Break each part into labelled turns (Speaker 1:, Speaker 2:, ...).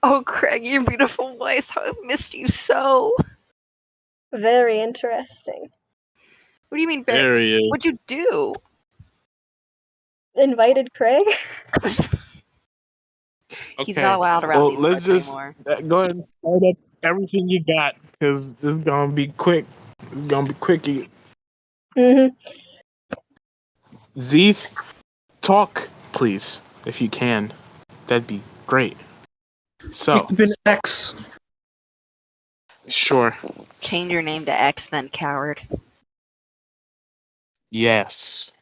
Speaker 1: Oh, Craig, your beautiful voice. How I've missed you so.
Speaker 2: Very interesting.
Speaker 1: What do you mean,
Speaker 3: There he is.
Speaker 1: What'd you do?
Speaker 2: Invited Craig?
Speaker 1: He's not allowed around
Speaker 3: Well,
Speaker 1: these
Speaker 3: let's
Speaker 1: parts
Speaker 3: just
Speaker 1: anymore.
Speaker 3: go ahead and start up everything you got, because this is gonna be quick. It's gonna be quickie.
Speaker 2: Mm-hmm.
Speaker 3: Zeeth, talk, please, if you can. That'd be great. So,
Speaker 4: Ich bin X.
Speaker 3: sure.
Speaker 1: Change your name to X, then, coward.
Speaker 3: Yes.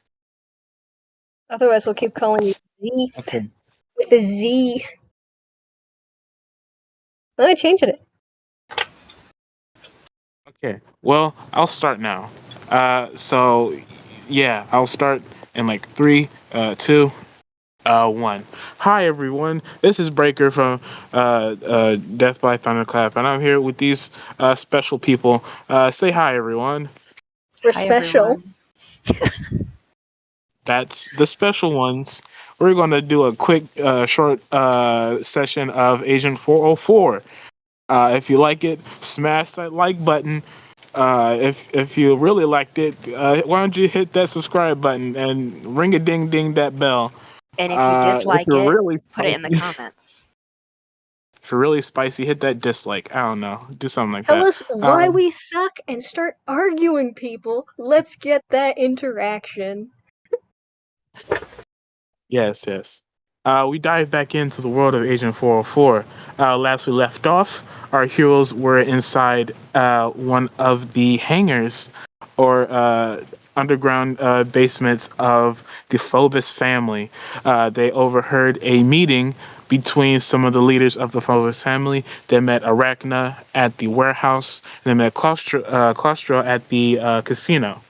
Speaker 2: Otherwise, we'll keep calling you Z
Speaker 3: Okay.
Speaker 2: with a Z. I changed it.
Speaker 3: Okay. Well, I'll start now. So, yeah, I'll start in like 3, 2, 1. Hi everyone, this is Breaker from Death by Thunderclap, and I'm here with these special people. Say hi everyone.
Speaker 2: We're
Speaker 1: Hi,
Speaker 2: special.
Speaker 1: everyone.
Speaker 3: That's the special ones. We're gonna do a quick, short session of Agent 404. If you like it, smash that like button. If you really liked it, why don't you hit that subscribe button and ring a ding ding that bell.
Speaker 1: And if you dislike
Speaker 3: you're
Speaker 1: it,
Speaker 3: really
Speaker 1: put it in the comments.
Speaker 3: If you're really spicy, hit that dislike. I don't know. Do something like
Speaker 2: Tell
Speaker 3: that.
Speaker 2: us why we suck and start arguing, people. Let's get that interaction.
Speaker 3: Yes, yes. We dive back into the world of Agent 404. Last we left off, our heroes were inside one of the hangars or underground basements of the Phobos family. They overheard a meeting between some of the leaders of the Phobos family. They met Arachna at the warehouse, and they met Claustro at the casino.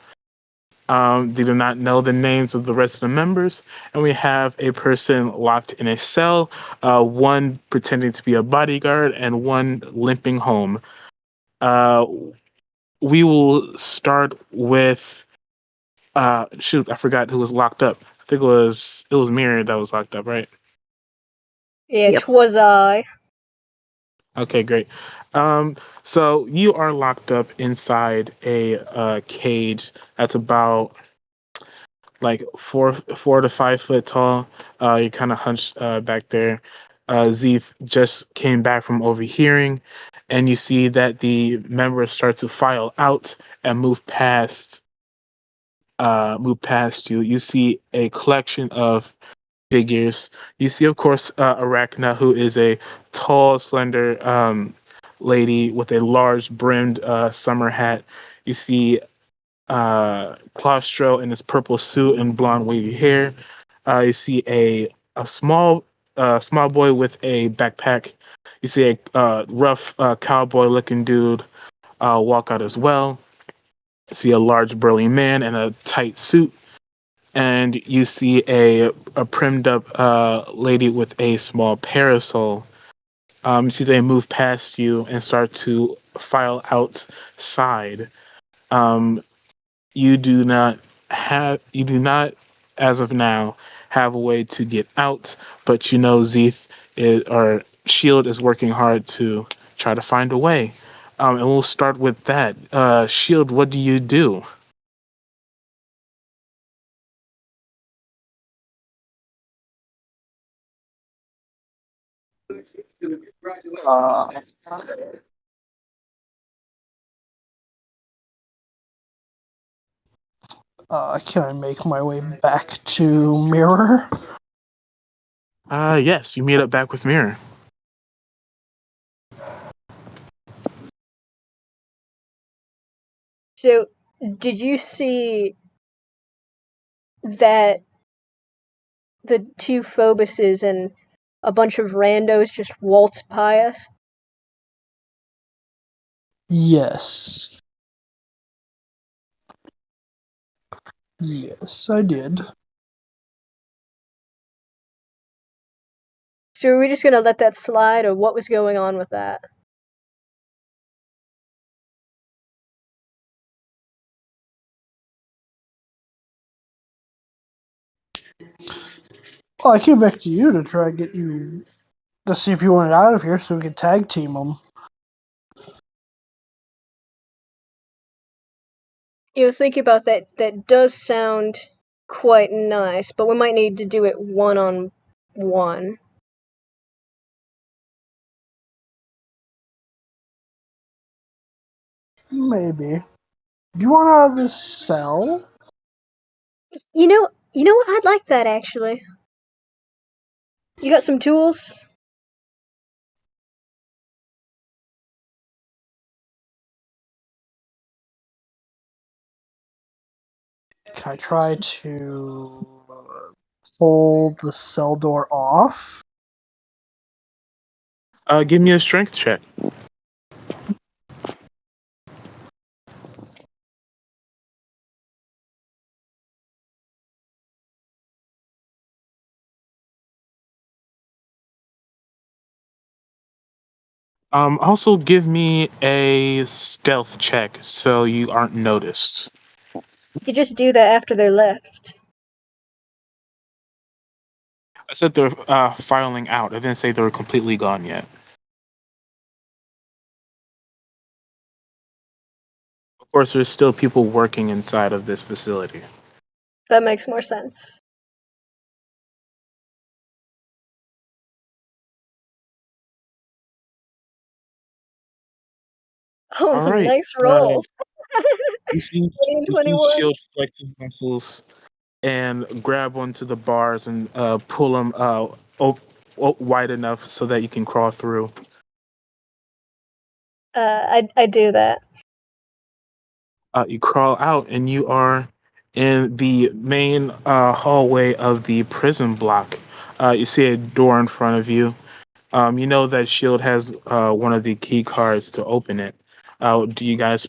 Speaker 3: They do not know the names of the rest of the members, and we have a person locked in a cell, one pretending to be a bodyguard, and one limping home. We will start with shoot, I forgot who was locked up. I think it was Mirror that was locked up, right?
Speaker 2: Yeah,
Speaker 1: Yep.
Speaker 2: 'twas I.
Speaker 3: Okay, great. So you are locked up inside a cage that's about like 4 to 5 foot tall. You're kind of hunched back there. Zeeth just came back from overhearing, and you see that the members start to file out and move past you. You see a collection of figures. You see, of course, Arachna, who is a tall, slender lady with a large brimmed summer hat. You see Claustro in his purple suit and blonde wavy hair. You see a small boy with a backpack. You see a rough cowboy looking dude walk out as well. You see a large burly man in a tight suit, and you see a primmed up lady with a small parasol. You see they move past you and start to file outside. Um, you do not as of now have a way to get out, but you know Zeeth or Shield is working hard to try to find a way. And we'll start with that. Shield, what do you do?
Speaker 4: Uh, can I make my way back to Mirror?
Speaker 3: Yes, you meet up back with Mirror.
Speaker 2: So, did you see that the two Phobuses and a bunch of randos just waltz by us?
Speaker 4: Yes. Yes, I did.
Speaker 2: So are we just gonna let that slide, or what was going on with that?
Speaker 4: Well, I came back to you to try and get you to see if you want it out of here so we can tag team them.
Speaker 2: Think about that. That does sound quite nice, but we might need to do it one-on-one.
Speaker 4: Maybe. Do you want out of this cell?
Speaker 2: You know what? I'd like that actually. You got some tools?
Speaker 4: Can I try to pull the cell door off?
Speaker 3: Give me a strength check. Also give me a stealth check so you aren't noticed.
Speaker 2: You just do that after they're left.
Speaker 3: I said they're filing out. I didn't say they were completely gone yet. Of course, there's still people working inside of this facility.
Speaker 2: That makes more sense. Oh,
Speaker 3: All
Speaker 2: some
Speaker 3: right.
Speaker 2: nice rolls.
Speaker 3: You see
Speaker 2: 21.
Speaker 3: Shield flex his muscles and grab onto the bars and pull them wide enough so that you can crawl through.
Speaker 2: I do that.
Speaker 3: You crawl out and you are in the main hallway of the prison block. You see a door in front of you. You know that Shield has one of the key cards to open it. Do you guys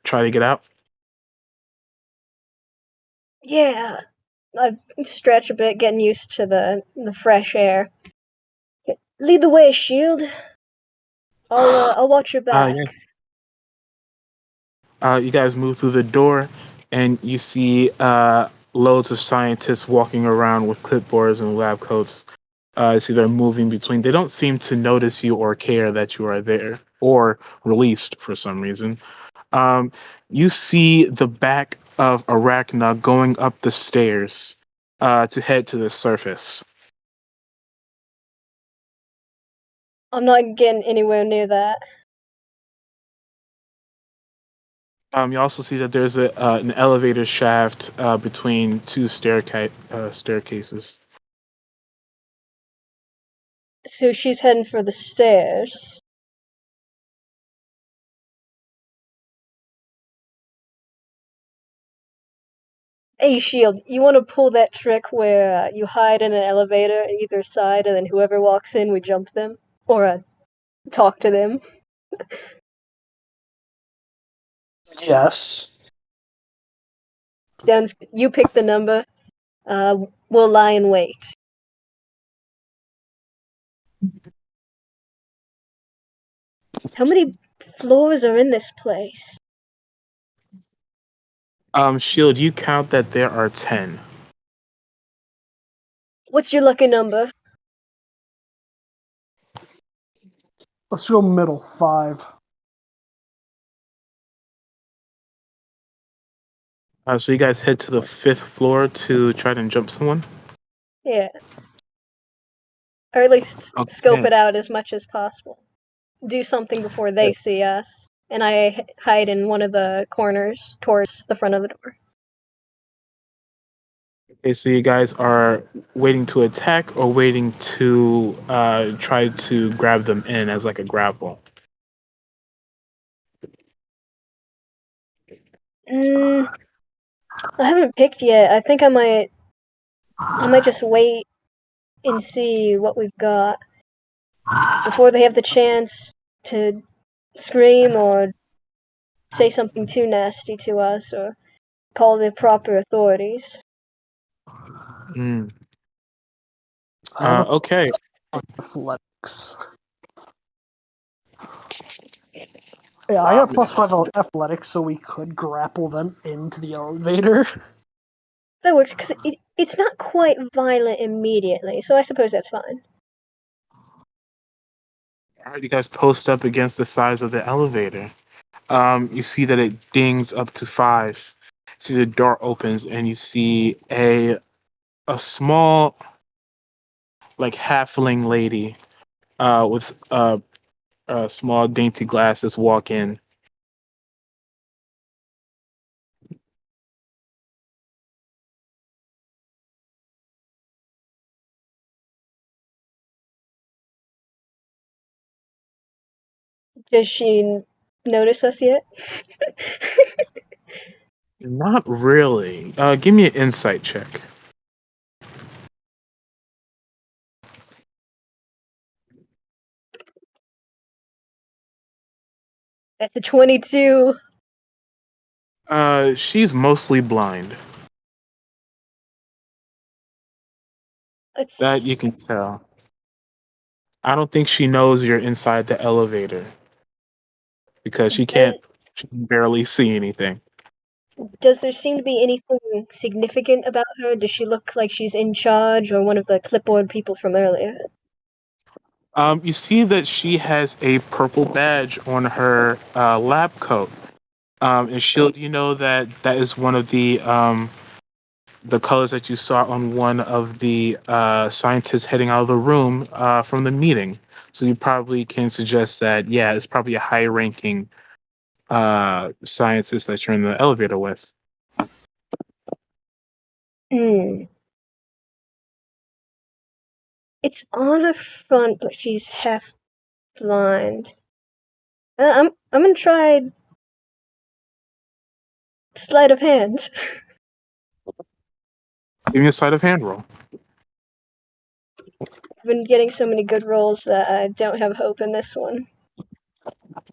Speaker 3: try to get out?
Speaker 2: Yeah. I stretch a bit, getting used to the fresh air. Lead the way, Shield. I'll watch your back.
Speaker 3: Yeah. You guys move through the door, and you see loads of scientists walking around with clipboards and lab coats. You see they're moving between. They don't seem to notice you or care that you are there or released for some reason. You see the back of Arachna going up the stairs to head to the surface.
Speaker 2: I'm not getting anywhere near that.
Speaker 3: You also see that there's an elevator shaft between two staircases.
Speaker 2: So she's heading for the stairs. Hey, Shield, you want to pull that trick where you hide in an elevator at either side, and then whoever walks in, we jump them? Or talk to them?
Speaker 4: Yes.
Speaker 2: You pick the number. We'll lie in wait. How many floors are in this place?
Speaker 3: Shield, you count that there are 10.
Speaker 2: What's your lucky number?
Speaker 4: Let's go middle, 5.
Speaker 3: So you guys head to the 5th floor to try to jump someone?
Speaker 2: Yeah. Or at least scope
Speaker 3: Okay.
Speaker 2: it out as much as possible. Do something before they see us. And I hide in one of the corners towards the front of the door.
Speaker 3: Okay, so you guys are waiting to attack or waiting to try to grab them in as like a grapple?
Speaker 2: I haven't picked yet. I think I might just wait and see what we've got before they have the chance to scream or say something too nasty to us or call the proper authorities.
Speaker 3: Mm.
Speaker 4: I have
Speaker 3: Okay.
Speaker 4: athletics. Yeah, I got +5 on athletics, so we could grapple them into the elevator.
Speaker 2: That works because it's not quite violent immediately, so I suppose that's fine.
Speaker 3: All right, you guys post up against the sides of the elevator. You see that it dings up to 5. See the door opens, and you see a small, like halfling lady, with small dainty glasses walk in.
Speaker 2: Does she notice us yet?
Speaker 3: Not really. Give me an insight check.
Speaker 2: That's a 22.
Speaker 3: She's mostly blind. That
Speaker 2: Let's.
Speaker 3: you can tell. I don't think she knows you're inside the elevator because
Speaker 2: Does,
Speaker 3: she can barely see anything.
Speaker 2: does there seem to be anything significant about her? Does she look like she's in charge or one of the clipboard people from earlier?
Speaker 3: You see that she has a purple badge on her lab coat. And Shield, you know that that is one of the colors that you saw on one of the scientists heading out of the room from the meeting. So you probably can suggest that, yeah, it's probably a high-ranking scientist that you're in the elevator with.
Speaker 2: Hmm. It's on her front, but she's half blind. I'm gonna try sleight of hand.
Speaker 3: Give me a sleight of hand roll.
Speaker 2: I've been getting so many good rolls that I don't have hope in this one.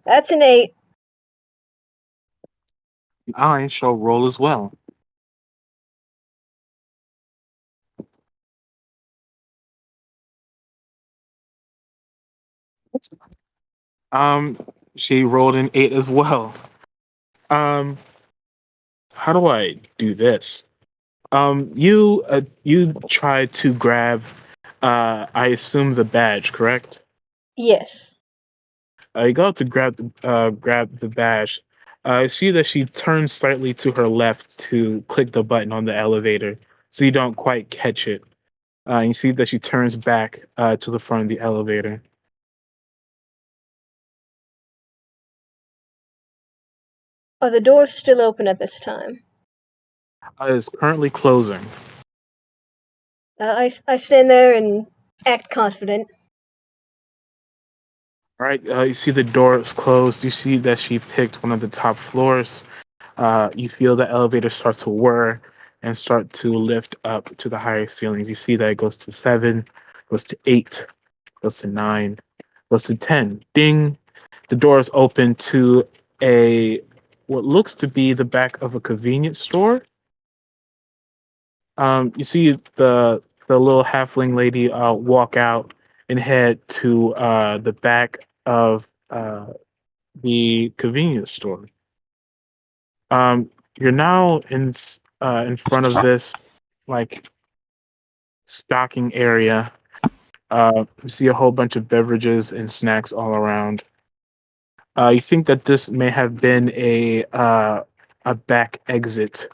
Speaker 2: That's an 8.
Speaker 3: I shall roll as well. Um, she rolled an 8 as well. Um, how do I do this? You try to grab, I assume the badge, correct?
Speaker 2: Yes.
Speaker 3: You go out to grab the badge. I see that she turns slightly to her left to click the button on the elevator, so you don't quite catch it. You see that she turns back to the front of the elevator.
Speaker 2: Are the doors still open at this time?
Speaker 3: It's currently closing.
Speaker 2: I stand there and act confident.
Speaker 3: All right, you see the door is closed. You see that she picked one of the top floors. You feel the elevator start to whir and start to lift up to the higher ceilings. You see that it goes to 7, goes to 8, goes to 9, goes to 10. Ding! The door is open to a what looks to be the back of a convenience store. You see the little halfling lady walk out and head to the back of the convenience store. You're now in front of this like stocking area. You see a whole bunch of beverages and snacks all around. You think that this may have been a back exit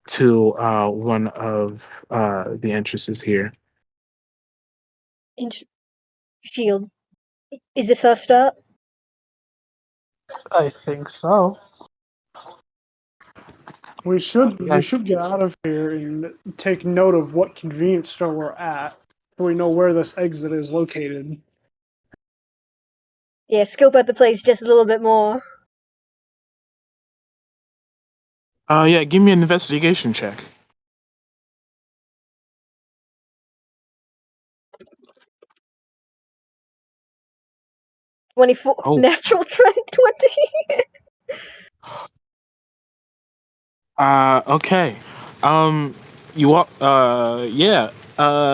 Speaker 3: to one of the entrances here.
Speaker 2: Shield. Is this our stop?
Speaker 4: I think so. We should
Speaker 3: Yeah,
Speaker 4: we should get out of here and take note of what convenience store we're at, so we know where this exit is located.
Speaker 2: Yeah, scope out the place just a little bit more.
Speaker 3: yeah. Give me an investigation check.
Speaker 2: 24.
Speaker 3: Oh.
Speaker 2: Natural 20.
Speaker 3: Okay. Um, yeah.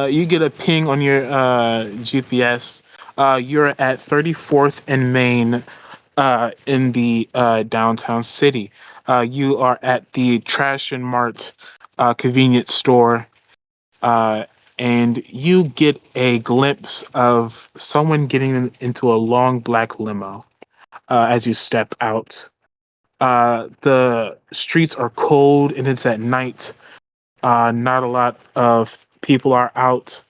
Speaker 3: You get a ping on your GPS. You're at 34th and Main, in the downtown city. You are at the Trash and Mart convenience store. Uh, and you get a glimpse of someone getting into a long black limo as you step out. The streets are cold and it's at night. Not a lot of people are out.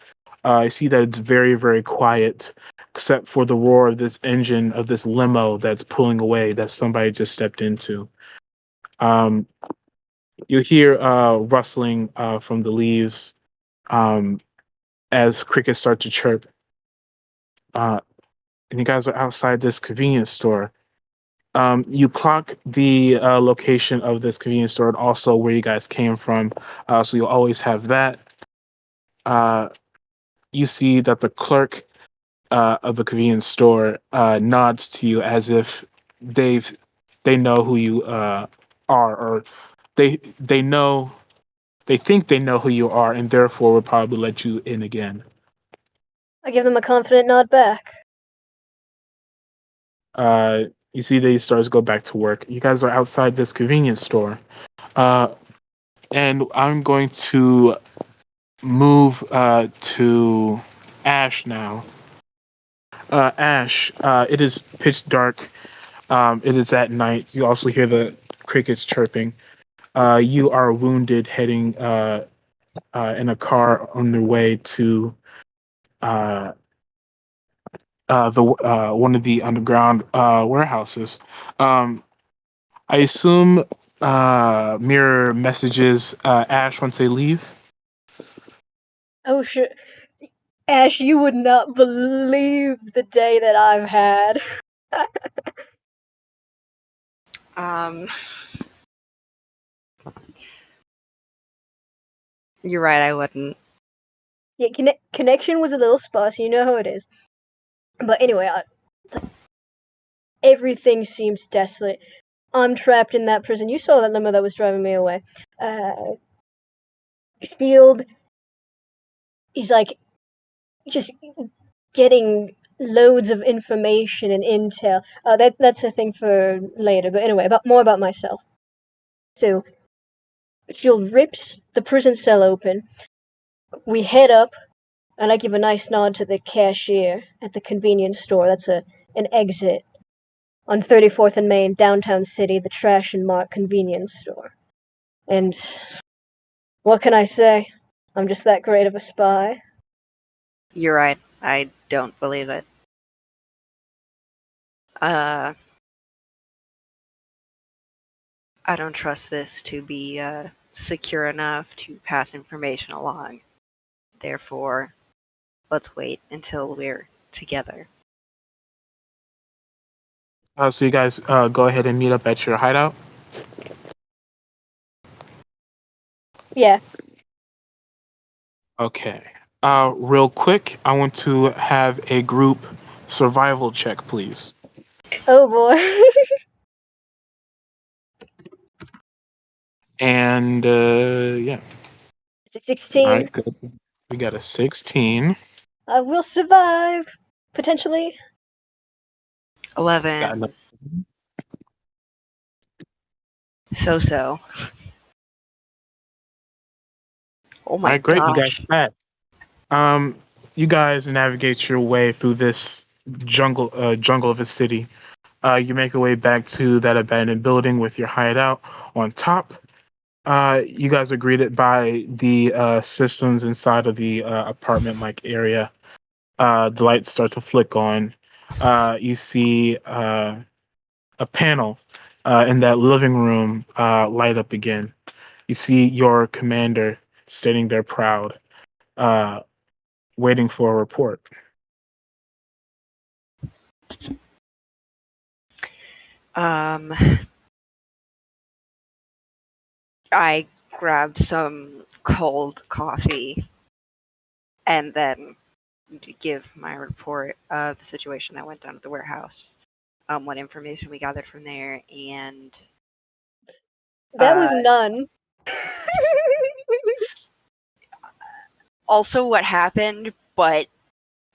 Speaker 3: I see that it's very, very quiet, except for the roar of this engine of this limo that's pulling away that somebody just stepped into. Um, you hear rustling from the leaves um, as crickets start to chirp. Uh, and you guys are outside this convenience store. You clock the location of this convenience store and also where you guys came from, so you'll always have that. Uh, you see that the clerk of the convenience store nods to you as if they've they know who you are, or they know they think they know who you are, and therefore will probably let you in again.
Speaker 2: I give them a confident nod back.
Speaker 3: You see that he starts to go back to work. You guys are outside this convenience store, and I'm going to move to Ash now. Ash, it is pitch dark. It is at night. You also hear the crickets chirping. You are wounded, heading in a car on their way to uh, the one of the underground warehouses. Um, I assume mirror messages Ash once they leave.
Speaker 2: Oh shit. Ash, you would not believe the day that I've had.
Speaker 1: Um, you're right, I wouldn't.
Speaker 2: Yeah, connection was a little sparse, you know how it is. But anyway, everything seems desolate. I'm trapped in that prison. You saw that limo that was driving me away. Shield is like just getting loads of information and intel. That's a thing for later. But anyway, more about myself. So Shield rips the prison cell open. We head up, and I give a nice nod to the cashier at the convenience store. That's an exit on 34th and Main, downtown city, the Trash and Mart convenience store. And what can I say? I'm just that great of a spy.
Speaker 1: You're right, I don't believe it. I don't trust this to be secure enough to pass information along. Therefore, let's wait until we're together.
Speaker 3: So you guys go ahead and meet up at your hideout.
Speaker 2: Yeah.
Speaker 3: Okay. Real quick, I want to have a group survival check, please.
Speaker 2: Oh boy.
Speaker 3: And yeah.
Speaker 2: It's a
Speaker 3: All
Speaker 2: 16.
Speaker 3: right, good. We got a 16.
Speaker 2: I will survive. Potentially.
Speaker 1: 11.
Speaker 3: Got another.
Speaker 1: So. Oh
Speaker 3: All
Speaker 1: my
Speaker 3: right, great. You guys
Speaker 1: gosh.
Speaker 3: met. You guys navigate your way through this jungle of a city. You make your way back to that abandoned building with your hideout on top. You guys are greeted by the systems inside of the apartment-like area. The lights start to flick on. You see a panel in that living room light up again. You see your commander standing there proud, uh, waiting for a report.
Speaker 1: Um, I grab some cold coffee and then give my report of the situation that went down at the warehouse, what information we gathered from there, and
Speaker 2: That was none.
Speaker 1: also what happened, but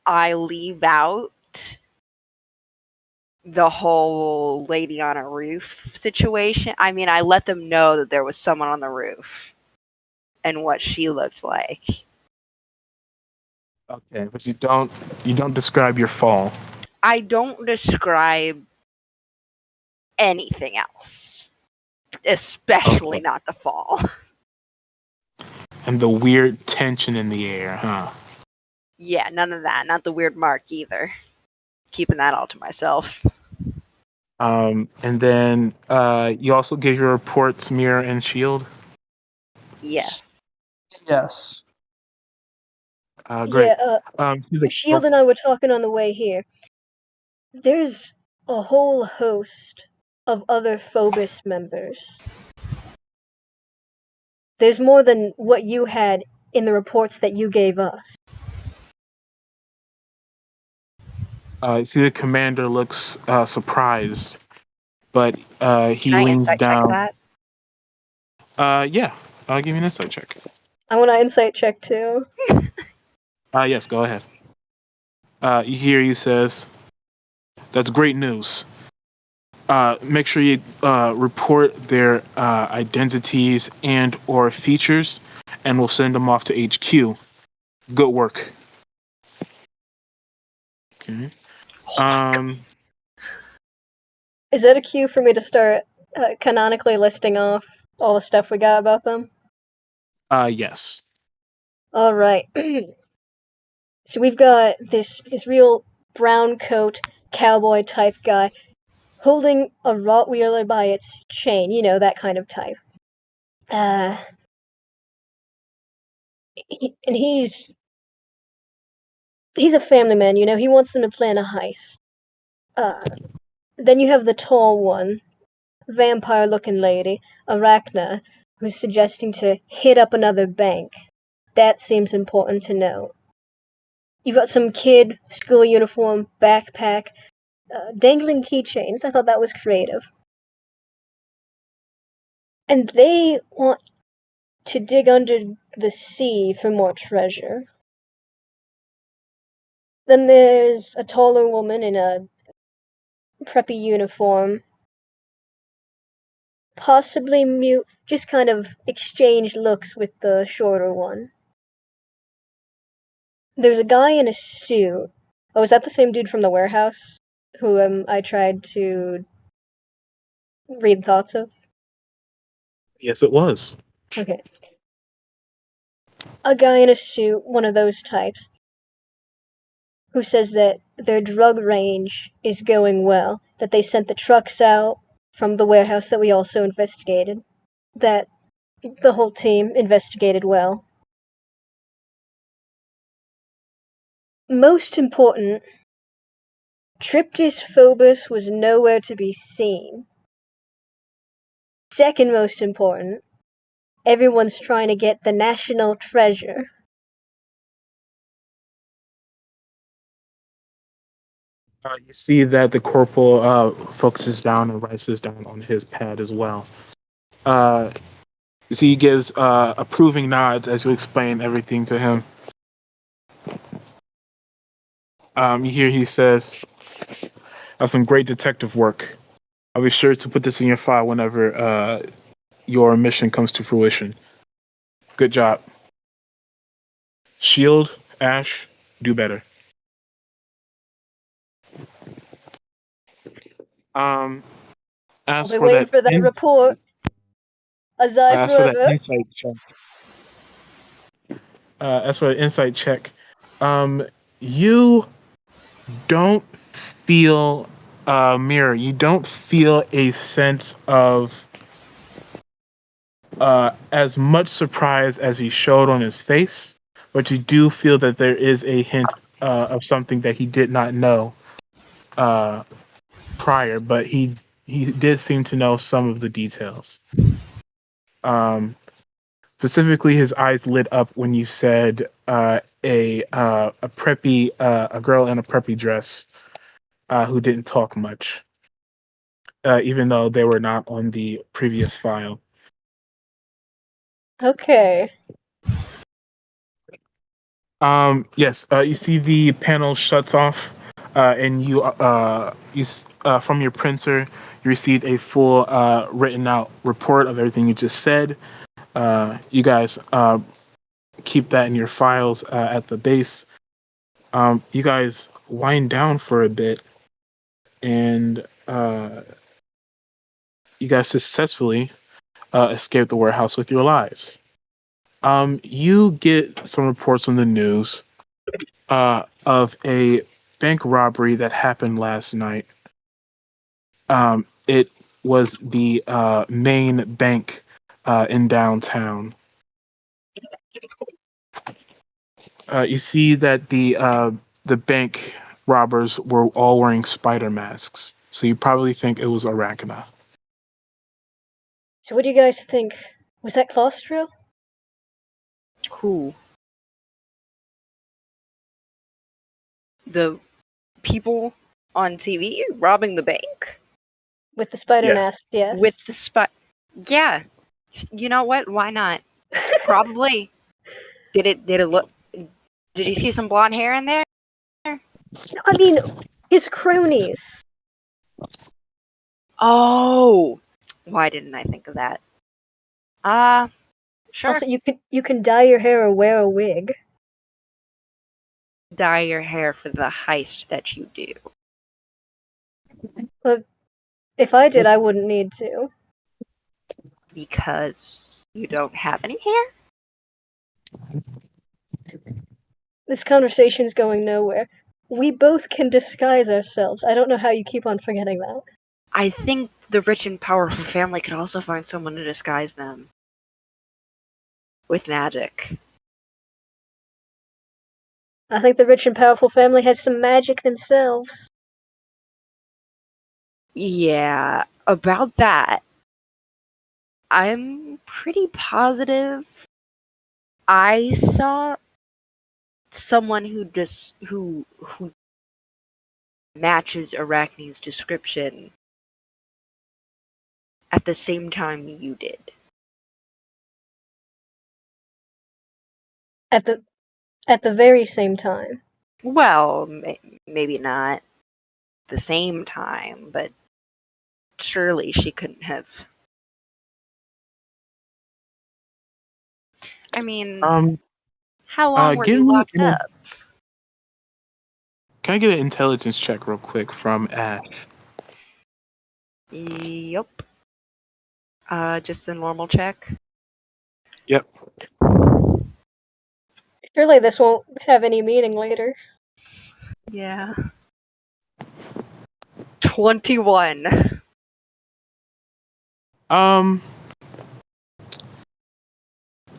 Speaker 1: I leave out the whole lady on a roof situation. I mean, I let them know that there was someone on the roof and what she looked like.
Speaker 3: Okay, but you don't describe your fall.
Speaker 1: I don't describe anything else, especially
Speaker 3: Okay.
Speaker 1: not the fall.
Speaker 3: And the weird tension in the air, huh?
Speaker 1: Yeah, none of that. Not the weird mark either. Keeping that all to myself.
Speaker 3: And then you also give your reports mirror and shield.
Speaker 1: Yes.
Speaker 4: Yes.
Speaker 3: Great.
Speaker 2: Yeah,
Speaker 3: See the
Speaker 2: Shield and I were talking on the way here. There's a whole host of other Phobos members. There's more than what you had in the reports that you gave us.
Speaker 3: see the commander looks surprised, but
Speaker 1: Can
Speaker 3: he
Speaker 1: I
Speaker 3: leans
Speaker 1: insight check
Speaker 3: down.
Speaker 1: that?
Speaker 3: Yeah, I'll give you an insight check.
Speaker 2: I want to insight check too.
Speaker 3: Yes, go ahead. You hear he says, "That's great news. Make sure you report their identities and or features, and we'll send them off to HQ. Good work." Okay. Um.
Speaker 2: Is that a cue for me to start canonically listing off all the stuff we got about them?
Speaker 3: Yes.
Speaker 2: All right. So we've got this real brown coat cowboy type guy holding a Rottweiler by its chain. You know, that kind of type. And he's a family man. You know, he wants them to plan a heist. Then you have the tall one, vampire-looking lady, Arachna, who's suggesting to hit up another bank. That seems important to know. You've got some kid, school uniform, backpack, dangling keychains. I thought that was creative. And they want to dig under the sea for more treasure. Then there's a taller woman in a preppy uniform, possibly mute, just kind of exchange looks with the shorter one. There's a guy in a suit. Oh, is that the same dude from the warehouse who I tried to read thoughts of?
Speaker 3: Yes, it was.
Speaker 2: Okay. A guy in a suit, one of those types, who says that their drug range is going well, that they sent the trucks out from the warehouse that we also investigated, that the whole team investigated well. Most important, Triptis Phobos was nowhere to be seen. Second most important, everyone's trying to get the national treasure.
Speaker 3: You see that the corporal focuses down and writes this down on his pad as well. You see he gives approving nods as you explain everything to him. You hear he says, "That's some great detective work. I'll be sure to put this in your file whenever your mission comes to fruition. Good job. Shield, Ash, do better." Um,
Speaker 2: I'll
Speaker 3: as
Speaker 2: be
Speaker 3: for
Speaker 2: waiting
Speaker 3: that,
Speaker 2: for that report. Azai
Speaker 3: as for that
Speaker 2: forever.
Speaker 3: insight check, as for the insight check, you don't feel mirror. You don't feel a sense of as much surprise as he showed on his face, but you do feel that there is a hint of something that he did not know uh, prior, but he did seem to know some of the details. Um, Specifically, his eyes lit up when you said a preppy a girl in a preppy dress who didn't talk much, even though they were not on the previous file.
Speaker 2: Okay.
Speaker 3: Yes, you see the panel shuts off, and from your printer you received a full written out report of everything you just said. You guys keep that in your files at the base. You guys wind down for a bit, and you guys successfully escape the warehouse with your lives. You get some reports on the news of a bank robbery that happened last night. It was the main bank in downtown. You see that the bank robbers were all wearing spider masks, so you probably think it was Arachna.
Speaker 2: So what do you guys think? Was that Claustro?
Speaker 1: Who? The people on TV robbing the bank?
Speaker 2: With the spider
Speaker 3: Yes.
Speaker 2: mask, yes.
Speaker 1: With the spot. Yeah. You know what? Why not? Probably. Did it look. Did you see some blonde hair in there?
Speaker 2: I mean, his cronies.
Speaker 1: Oh! Why didn't I think of that? Sure.
Speaker 2: Also, you can dye your hair or wear a wig.
Speaker 1: Dye your hair for the heist that you do.
Speaker 2: But if I did, I wouldn't need to.
Speaker 1: Because you don't have any hair?
Speaker 2: This conversation's going nowhere. We both can disguise ourselves. I don't know how you keep on forgetting that.
Speaker 1: I think the rich and powerful family could also find someone to disguise them. With magic.
Speaker 2: I think the rich and powerful family has some magic themselves.
Speaker 1: Yeah, about that, I'm pretty positive I saw someone who matches Arachne's description at the same time you did.
Speaker 2: At the very same time.
Speaker 1: Well, maybe not the same time, but surely she couldn't have. I mean, how long were
Speaker 3: Give
Speaker 1: you
Speaker 3: me.
Speaker 1: locked up?
Speaker 3: Can I get an intelligence check real quick from Ash?
Speaker 1: Yep. Just a normal check.
Speaker 3: Yep.
Speaker 2: Surely this won't have any meaning later.
Speaker 1: Yeah. 21.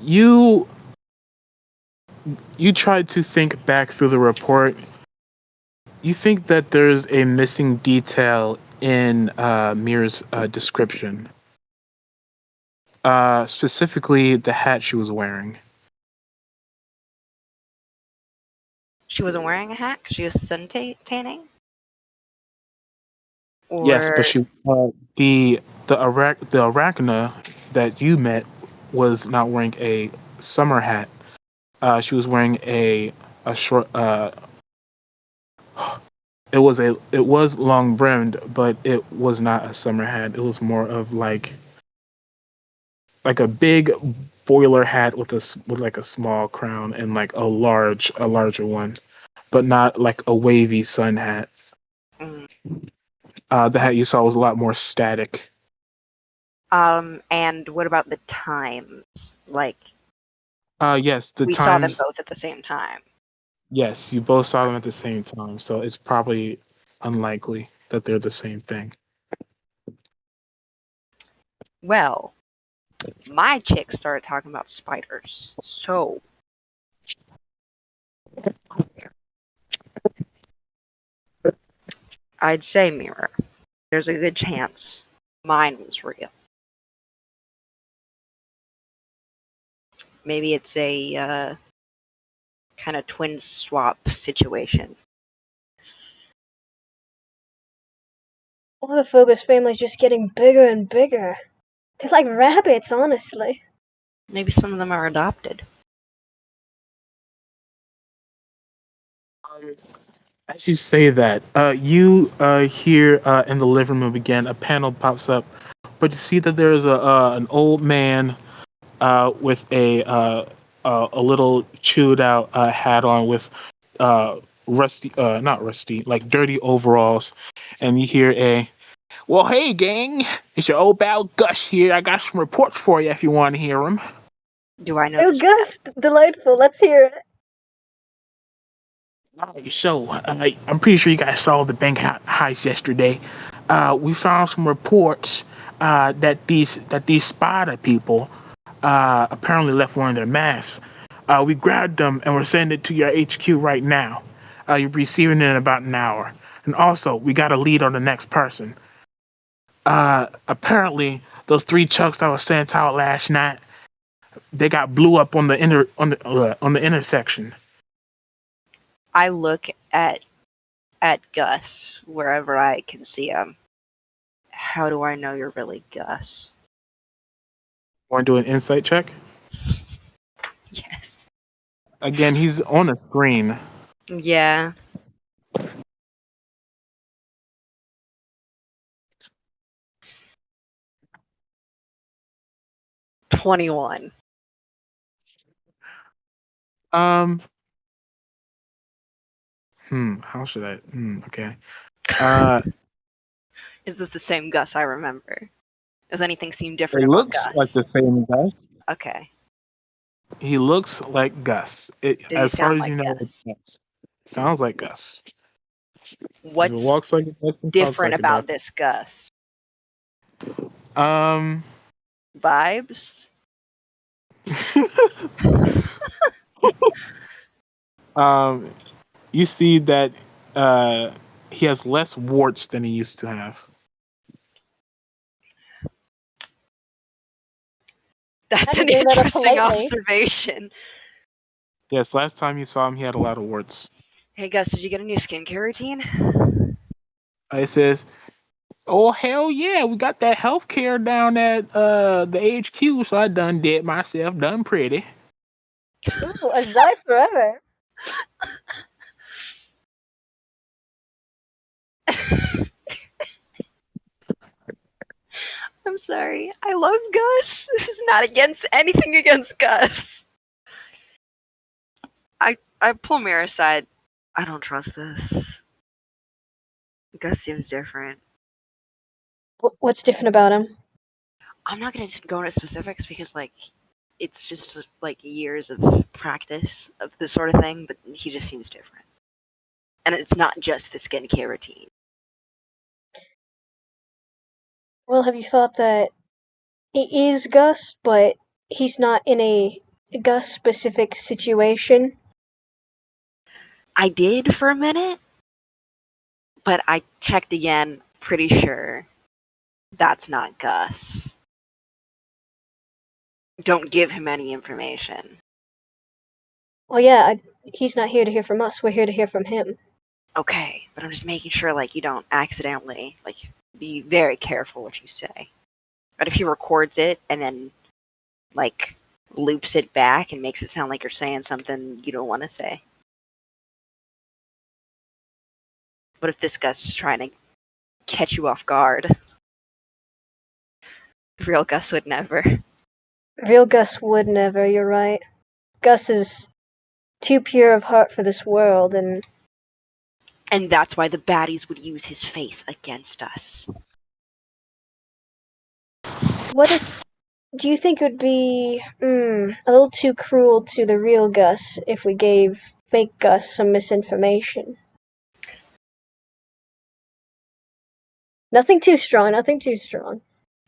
Speaker 3: You tried to think back through the report. You think that there's a missing detail in Mir's description. Specifically, the hat she was wearing.
Speaker 1: She wasn't wearing a hat 'cause she was sun tanning? Or
Speaker 3: Yes, but she the Arachna that you met was not wearing a summer hat. She was wearing a short. It was long brimmed, but it was not a summer hat. It was more of like a big boiler hat with like a small crown and like a larger one, but not like a wavy sun hat.
Speaker 1: Mm.
Speaker 3: The hat you saw was a lot more static.
Speaker 1: And what about the times? Like,
Speaker 3: Yes, the
Speaker 1: we saw them
Speaker 3: times.
Speaker 1: both at the same time.
Speaker 3: Yes, you both saw them at the same time, so it's probably unlikely that they're the same thing.
Speaker 1: Well, my chick started talking about spiders, so I'd say, Mirror, there's a good chance mine was real. Maybe it's a kind of twin swap situation.
Speaker 2: All the Phobos family's just getting bigger and bigger. They're like rabbits, honestly.
Speaker 1: Maybe some of them are adopted.
Speaker 3: As you say that, you hear in the living room again. A panel pops up, but you see that there is an old man with a little chewed out hat on with like dirty overalls, and you hear a, "Well, hey, gang, it's your old pal Gus here. I got some reports for you if you want to hear them."
Speaker 1: Do I know
Speaker 2: Oh,
Speaker 1: this
Speaker 2: Gus, delightful. Let's hear it.
Speaker 3: Alright, so I'm pretty sure you guys saw the bank heist yesterday. We found some reports that these spider people apparently left one of their masks. We grabbed them and we're sending it to your HQ right now. You'll be receiving it in about an hour. And also, we got a lead on the next person. Apparently, those three chucks that were sent out last night, they got blew up on the intersection.
Speaker 1: I look at Gus wherever I can see him. How do I know you're really Gus?
Speaker 3: Want to do an insight check?
Speaker 1: Yes.
Speaker 3: Again, he's on a screen.
Speaker 1: Yeah. $21.
Speaker 3: Um. How should I? Okay.
Speaker 1: Is this the same Gus I remember? Does anything seem different
Speaker 3: It
Speaker 1: about
Speaker 3: looks like the
Speaker 1: Gus?
Speaker 3: same Gus.
Speaker 1: Okay.
Speaker 3: He looks like Gus.
Speaker 1: Does he
Speaker 3: As far
Speaker 1: sound
Speaker 3: as
Speaker 1: like
Speaker 3: you know, it's
Speaker 1: Gus?
Speaker 3: Gus. Sounds like Gus. If it
Speaker 1: What's
Speaker 3: walks like a Gus and talks
Speaker 1: different
Speaker 3: like a Gus.
Speaker 1: about this Gus?
Speaker 3: Um.
Speaker 1: Vibes?
Speaker 3: um. You see that he has less warts than he used to have.
Speaker 1: That's
Speaker 2: Had to
Speaker 1: an
Speaker 2: bring that up
Speaker 1: interesting
Speaker 2: politely.
Speaker 1: observation.
Speaker 3: Yes, last time you saw him, he had a lot of warts.
Speaker 1: Hey Gus, did you get a new skincare routine?
Speaker 3: It says, "Oh hell yeah, we got that healthcare down at the HQ, so I done did myself, done pretty."
Speaker 2: Ooh, a Zai forever.
Speaker 1: I'm sorry. I love Gus. This is not against anything against Gus. I pull Mira aside. I don't trust this. Gus seems different.
Speaker 2: What's different about him?
Speaker 1: I'm not gonna go into specifics because it's just years of practice of this sort of thing, but he just seems different. And it's not just the skincare routine.
Speaker 2: Well, have you thought that it is Gus, but he's not in a Gus-specific situation?
Speaker 1: I did for a minute, but I checked again, pretty sure that's not Gus. Don't give him any information.
Speaker 2: Well, yeah, he's not here to hear from us. We're here to hear from him.
Speaker 1: Okay, but I'm just making sure you don't accidentally be very careful what you say. But if he records it and then loops it back and makes it sound like you're saying something you don't want to say. What if this Gus is trying to catch you off guard? The real Gus would never.
Speaker 2: Real Gus would never, you're right. Gus is too pure of heart for this world, and
Speaker 1: that's why the baddies would use his face against us.
Speaker 2: what if... Do you think it would be a little too cruel to the real Gus if we gave fake Gus some misinformation? Nothing too strong, nothing too strong.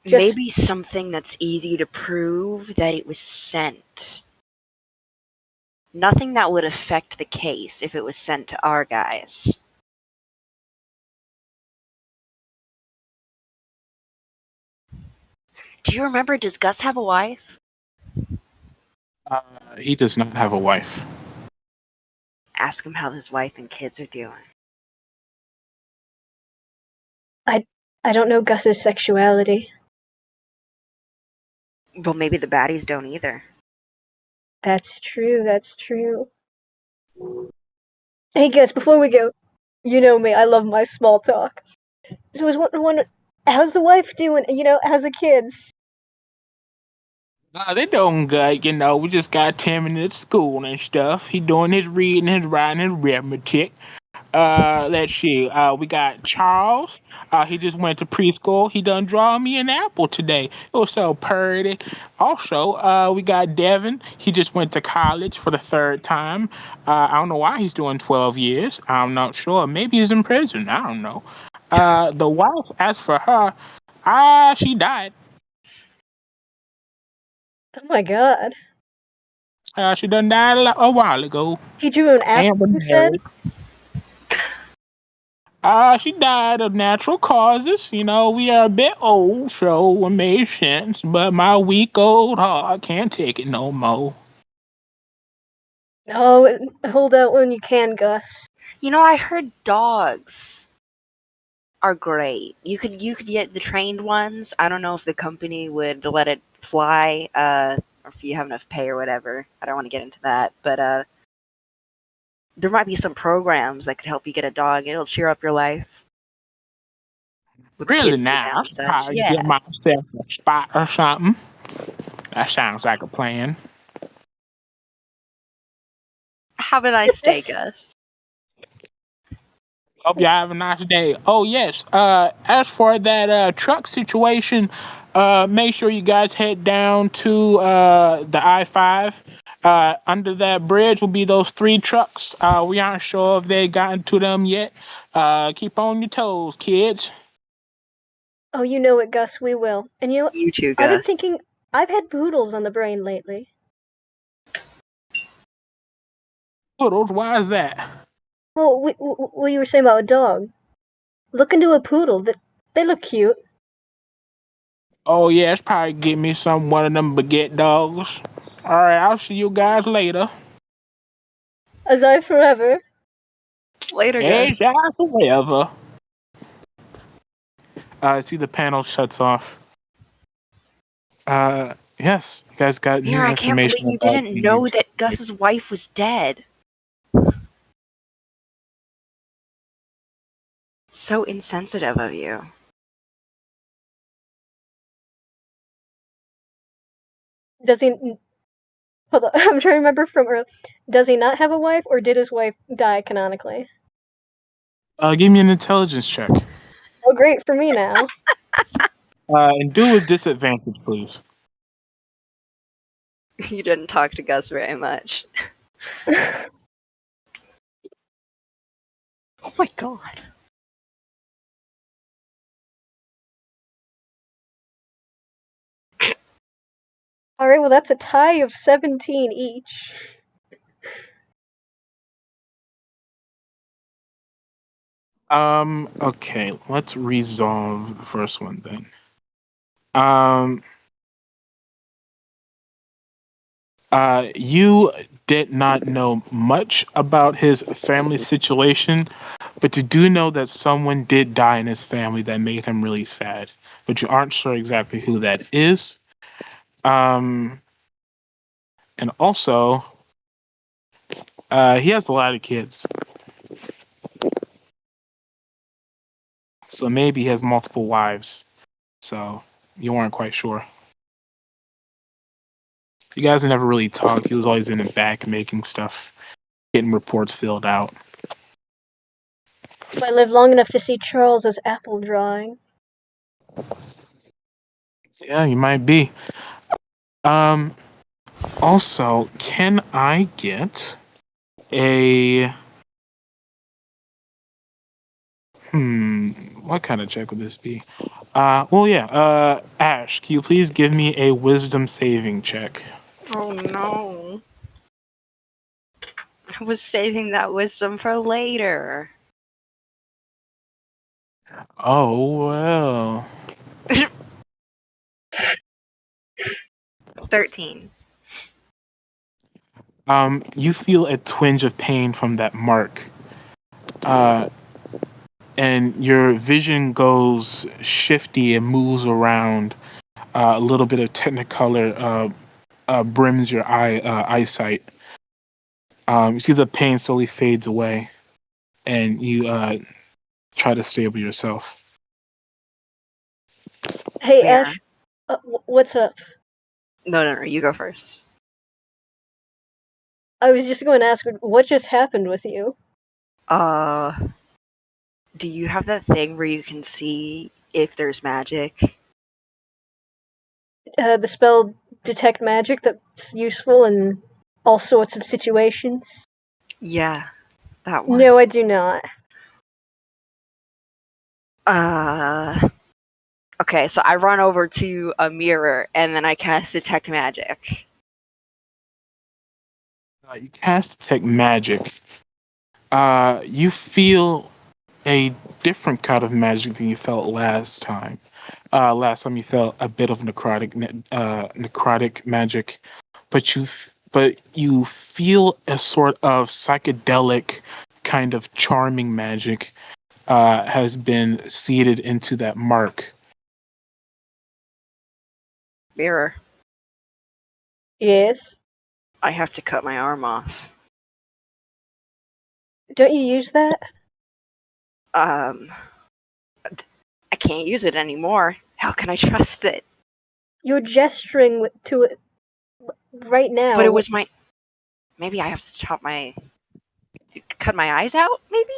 Speaker 2: Just
Speaker 1: Maybe something that's easy to prove that it was sent. Nothing that would affect the case if it was sent to our guys. Do you remember, does Gus have a wife?
Speaker 3: He does not have a wife.
Speaker 1: Ask him how his wife and kids are doing.
Speaker 2: I don't know Gus's sexuality.
Speaker 1: Well, maybe the baddies don't either.
Speaker 2: That's true, that's true. Hey Gus, before we go, you know me, I love my small talk. So I was wondering, how's the wife doing? How's the kids?
Speaker 3: They doing good, we just got Tim in at school and stuff. He doing his reading, his writing, his arithmetic. Let's see. We got Charles. He just went to preschool. He done draw me an apple today. It was so pretty. Also, we got Devin. He just went to college for the third time. I don't know why he's doing 12 years. I'm not sure. Maybe he's in prison. I don't know. The wife, as for her, she died.
Speaker 2: Oh my god.
Speaker 3: She done died a while ago.
Speaker 2: He drew an apple,
Speaker 3: And we're
Speaker 2: you said?
Speaker 3: married. She died of natural causes. We are a bit old, so it made sense. But my weak old heart can't take it no more.
Speaker 2: Oh, hold out when you can, Gus.
Speaker 1: I heard dogs are great. You could get the trained ones. I don't know if the company would let it fly, or if you have enough pay or whatever. I don't want to get into that, but there might be some programs that could help you get a dog. It'll cheer up your life with the
Speaker 3: Really
Speaker 1: kids moving out
Speaker 3: nice.
Speaker 1: and such.
Speaker 3: Probably get
Speaker 1: Yeah,
Speaker 3: myself a spot or something. That sounds like a plan.
Speaker 1: have a nice day, Gus.
Speaker 3: Hope y'all have a nice day. Oh yes. As for that truck situation, make sure you guys head down to the I-5. Under that bridge will be those 3 trucks. We aren't sure if they gotten to them yet. Keep on your toes, kids.
Speaker 2: Oh, you know it, Gus, we will. And you know what?
Speaker 1: You too,
Speaker 2: I've been
Speaker 1: Gus.
Speaker 2: thinking, I've had poodles on the brain lately.
Speaker 3: Poodles, why is that?
Speaker 2: Well, what you were saying about a dog. Look into a poodle. They look cute.
Speaker 3: Oh yeah, it's probably get me one of them baguette dogs. All right, I'll see you guys later.
Speaker 2: As I forever.
Speaker 1: Later,
Speaker 3: Hey,
Speaker 1: Gus.
Speaker 3: forever. See the panel shuts off. Yes, you guys got new
Speaker 1: Mira, I can't
Speaker 3: information
Speaker 1: believe you
Speaker 3: about
Speaker 1: didn't
Speaker 3: the.
Speaker 1: know that Gus's wife was dead. It's so insensitive of you.
Speaker 2: Does he? Hold on, I'm trying to remember from earlier. Does he not have a wife, or did his wife die canonically?
Speaker 3: Give me an intelligence check.
Speaker 2: Oh, great for me now.
Speaker 3: And do with disadvantage, please.
Speaker 1: You didn't talk to Gus very much. Oh my god.
Speaker 2: All right, well that's a tie of 17 each.
Speaker 3: Okay, let's resolve the first one then. Um. You did not know much about his family situation, but you do know that someone did die in his family that made him really sad. But you aren't sure exactly who that is. Um, and also, he has a lot of kids, so maybe he has multiple wives. So you weren't quite sure. You guys never really talked. He was always in the back making stuff, getting reports filled out.
Speaker 2: If I live long enough to see Charles's apple drawing.
Speaker 3: Yeah, you might be. Um, Also, can I get a what kind of check would this be? Well, yeah. Ash, can you please give me a wisdom saving check?
Speaker 1: Oh no. I was saving that wisdom for later.
Speaker 3: Oh well.
Speaker 1: 13.
Speaker 3: You feel a twinge of pain from that mark. Uh, and your vision goes shifty and moves around. A little bit of technicolor brims your eyesight. You see the pain slowly fades away, and you try to stable yourself.
Speaker 2: Hey,
Speaker 1: Where?
Speaker 2: Ash, what's up?
Speaker 1: No, you go first.
Speaker 2: I was just going to ask, what just happened with you?
Speaker 1: Do you have that thing where you can see if there's magic?
Speaker 2: The spell detect magic that's useful in all sorts of situations?
Speaker 1: Yeah, that one.
Speaker 2: No, I do not.
Speaker 1: Okay, so I run over to a mirror and then I cast detect magic.
Speaker 3: You cast detect magic. You feel a different kind of magic than you felt last time. Last time you felt a bit of necrotic magic, but you feel a sort of psychedelic kind of charming magic has been seeded into that mark.
Speaker 1: Mirror,
Speaker 2: Yes.
Speaker 1: I have to cut my arm off.
Speaker 2: Don't you use that?
Speaker 1: Um, I can't use it anymore. How can I trust it?
Speaker 2: You're gesturing to it right now.
Speaker 1: But it was my. Maybe I have to cut my eyes out. Maybe.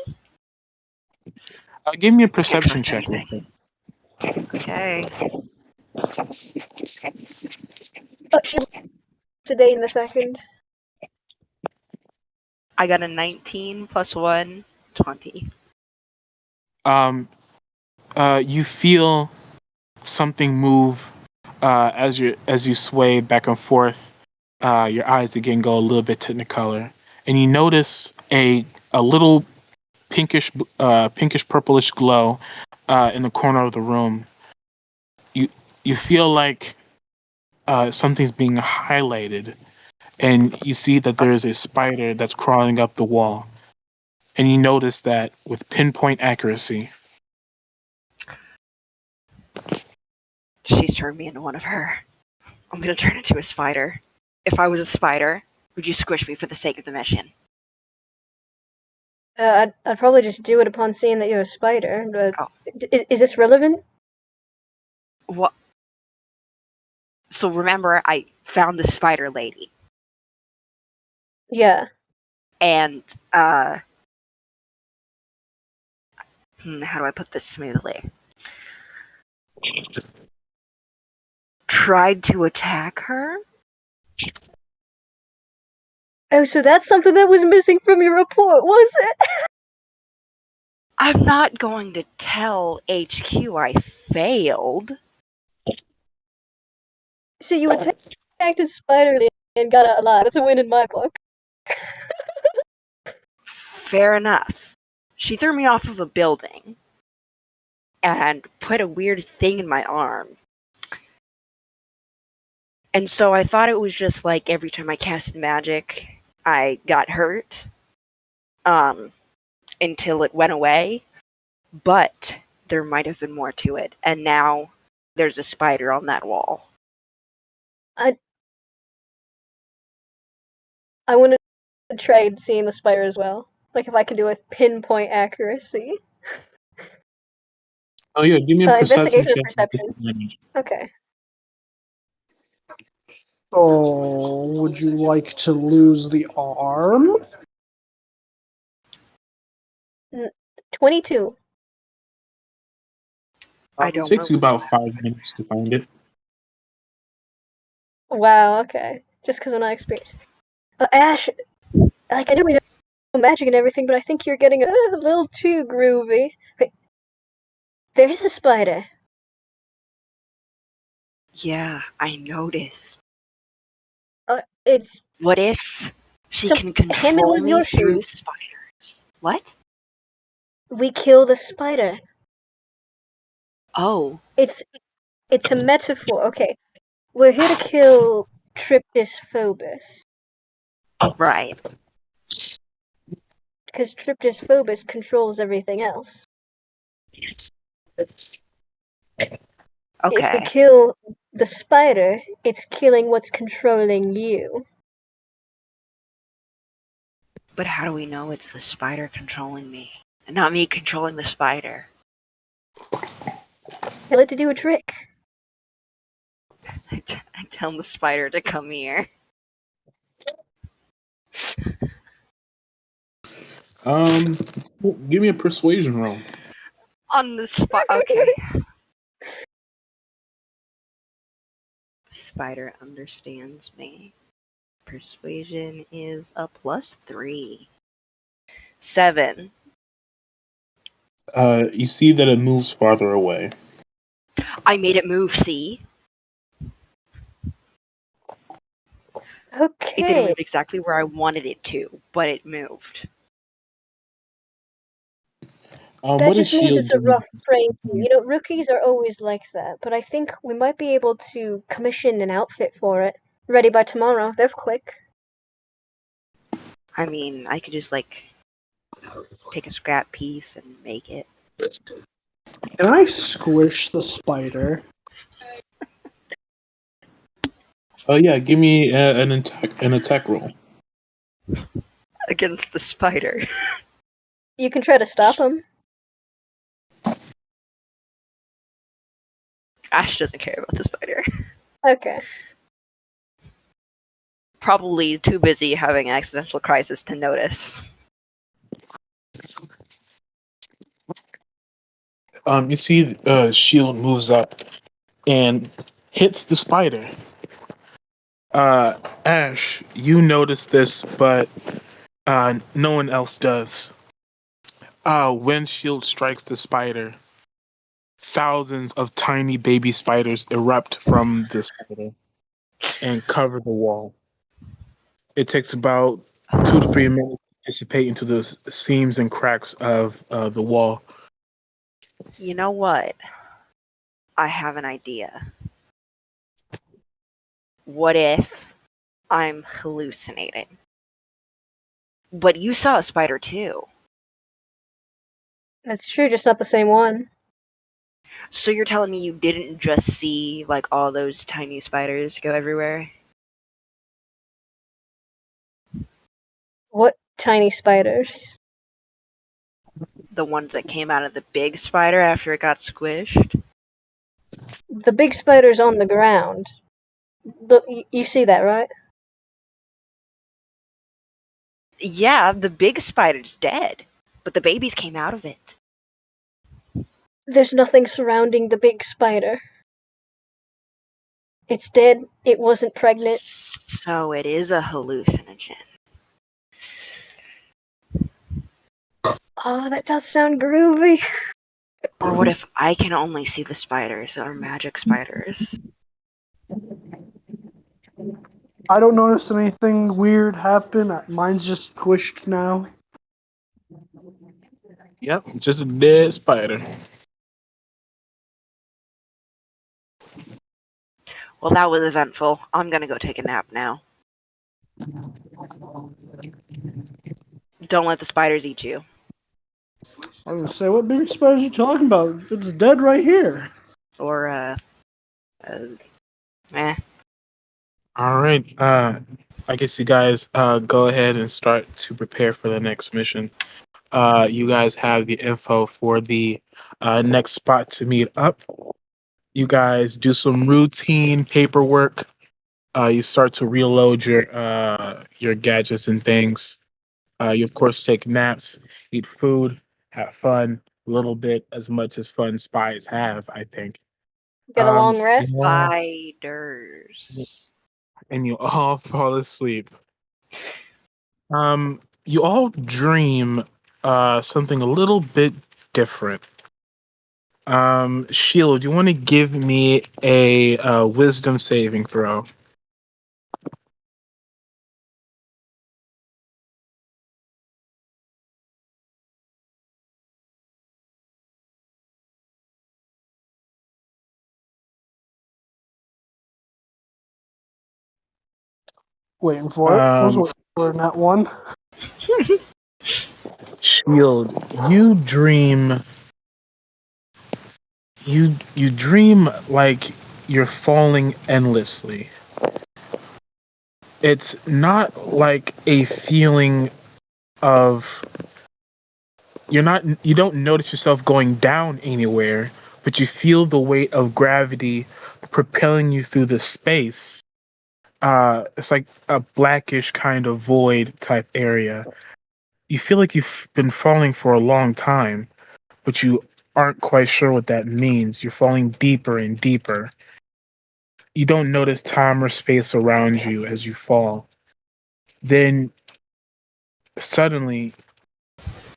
Speaker 3: Give me a
Speaker 1: I can't
Speaker 3: perception
Speaker 1: trust
Speaker 3: check. Real
Speaker 1: anything.
Speaker 3: quick.
Speaker 1: Okay.
Speaker 2: Oh, she today in a second.
Speaker 1: I got a 19 plus 1, 20.
Speaker 3: You feel something move as you sway back and forth. Your eyes again go a little bit technicolor, and you notice a little pinkish purplish glow in the corner of the room. You feel like something's being highlighted, and you see that there is a spider that's crawling up the wall, and you notice that with pinpoint accuracy.
Speaker 1: She's turned me into one of her. I'm gonna turn into a spider. If I was a spider, would you squish me for the sake of the mission?
Speaker 2: I'd probably just do it upon seeing that you're a spider. But
Speaker 1: Oh.
Speaker 2: is this relevant?
Speaker 1: What? So remember, I found the spider lady,
Speaker 2: Yeah.
Speaker 1: and how do I put this smoothly? Tried to attack her.
Speaker 2: Oh, so that's something that was missing from your report, was it?
Speaker 1: I'm not going to tell HQ I failed.
Speaker 2: So you attacked a spider and got out alive. That's a win in my book.
Speaker 1: Fair enough. She threw me off of a building and put a weird thing in my arm. And so I thought it was just like every time I casted magic, I got hurt until it went away. But there might have been more to it. And now there's a spider on that wall.
Speaker 2: I want to try seeing the spider as well. Like if I can do it with pinpoint accuracy.
Speaker 3: Oh yeah, give me a perception
Speaker 2: Investigation or
Speaker 3: check.
Speaker 2: perception? Okay.
Speaker 4: So, would you like to lose the arm?
Speaker 2: 22.
Speaker 1: I
Speaker 3: It
Speaker 1: don't
Speaker 3: takes you
Speaker 1: believe
Speaker 3: about
Speaker 1: that.
Speaker 3: 5 minutes to find it.
Speaker 2: Wow, okay. Just because I'm not experienced. Ash, like I know we know magic and everything, but I think you're getting a little too groovy. Wait, there's a spider.
Speaker 1: Yeah, I noticed.
Speaker 2: It's
Speaker 1: What if she
Speaker 2: some.
Speaker 1: can
Speaker 2: Hand me one
Speaker 1: control
Speaker 2: of
Speaker 1: me
Speaker 2: your
Speaker 1: through
Speaker 2: shoes.
Speaker 1: spiders? What?
Speaker 2: We kill the spider.
Speaker 1: Oh,
Speaker 2: It's a metaphor. Okay, we're here to kill Tryptis phobos
Speaker 1: right.
Speaker 2: because Tryptis phobos controls everything else. If we
Speaker 1: Okay.
Speaker 2: kill the spider, it's killing what's controlling you.
Speaker 1: But how do we know it's the spider controlling me? And not me controlling the spider?
Speaker 2: Tell it to do a trick.
Speaker 1: I tell the spider to come here.
Speaker 3: Give me a persuasion roll.
Speaker 1: On the spot. Okay. Spider understands me. Persuasion is a +3. 7.
Speaker 3: You see that it moves farther away.
Speaker 1: I made it move, see? It didn't
Speaker 2: Okay.
Speaker 1: move exactly where I wanted it to, but it moved.
Speaker 2: That
Speaker 3: What is
Speaker 2: just means
Speaker 3: Shield
Speaker 2: it's a
Speaker 3: doing?
Speaker 2: rough trade. You know, rookies are always like that, but I think we might be able to commission an outfit for it. Ready by tomorrow. They're quick.
Speaker 1: I mean, I could just, like, take a scrap piece and make it.
Speaker 4: Can I squish the spider?
Speaker 3: Oh yeah, give me an attack roll.
Speaker 1: Against the spider.
Speaker 2: You can try to stop him.
Speaker 1: Ash doesn't care about the spider.
Speaker 2: Okay.
Speaker 1: Probably too busy having an existential crisis to notice.
Speaker 3: You see, Shield moves up and hits the spider. Ash, you notice this, but no one else does. When Shield strikes the spider, thousands of tiny baby spiders erupt from the spider and cover the wall. It takes about 2 to 3 minutes to dissipate into the seams and cracks of the wall.
Speaker 1: You know what? I have an idea. What if I'm hallucinating? But you saw a spider too.
Speaker 2: That's true, just not the same one.
Speaker 1: So you're telling me you didn't just see, like, all those tiny spiders go everywhere?
Speaker 2: What tiny spiders?
Speaker 1: The ones that came out of the big spider after it got squished?
Speaker 2: The big spider's on the ground. You see that, right?
Speaker 1: Yeah, the big spider's dead. But the babies came out of it.
Speaker 2: There's nothing surrounding the big spider. It's dead. It wasn't pregnant.
Speaker 1: So it is a hallucinogen.
Speaker 2: Oh, that does sound groovy.
Speaker 1: Or what if I can only see the spiders that are magic spiders?
Speaker 4: I don't notice anything weird happen. Mine's just squished now.
Speaker 3: Yep, just a dead spider.
Speaker 1: Well, that was eventful. I'm gonna go take a nap now. Don't let the spiders eat you.
Speaker 4: I was gonna say, what baby spider are you talking about? It's dead right here.
Speaker 1: Or, eh.
Speaker 3: All right. I guess you guys go ahead and start to prepare for the next mission. You guys have the info for the next spot to meet up. You guys do some routine paperwork. You start to reload your gadgets and things. You of course take naps, eat food, have fun a little bit, as much as fun spies have, I think.
Speaker 2: Get a long rest.
Speaker 1: Spiders.
Speaker 3: And you all fall asleep. You all dream something a little bit different. Shield, you want to give me a wisdom saving throw?
Speaker 4: Waiting for it. I was
Speaker 3: Um,
Speaker 4: waiting for that one.
Speaker 3: Shield, you dream. You dream like you're falling endlessly. It's not like a feeling of you don't notice yourself going down anywhere, but you feel the weight of gravity propelling you through the space. It's like a blackish kind of void type area. You feel like you've been falling for a long time, but you aren't quite sure what that means. You're falling deeper and deeper. You don't notice time or space around you as you fall. Then suddenly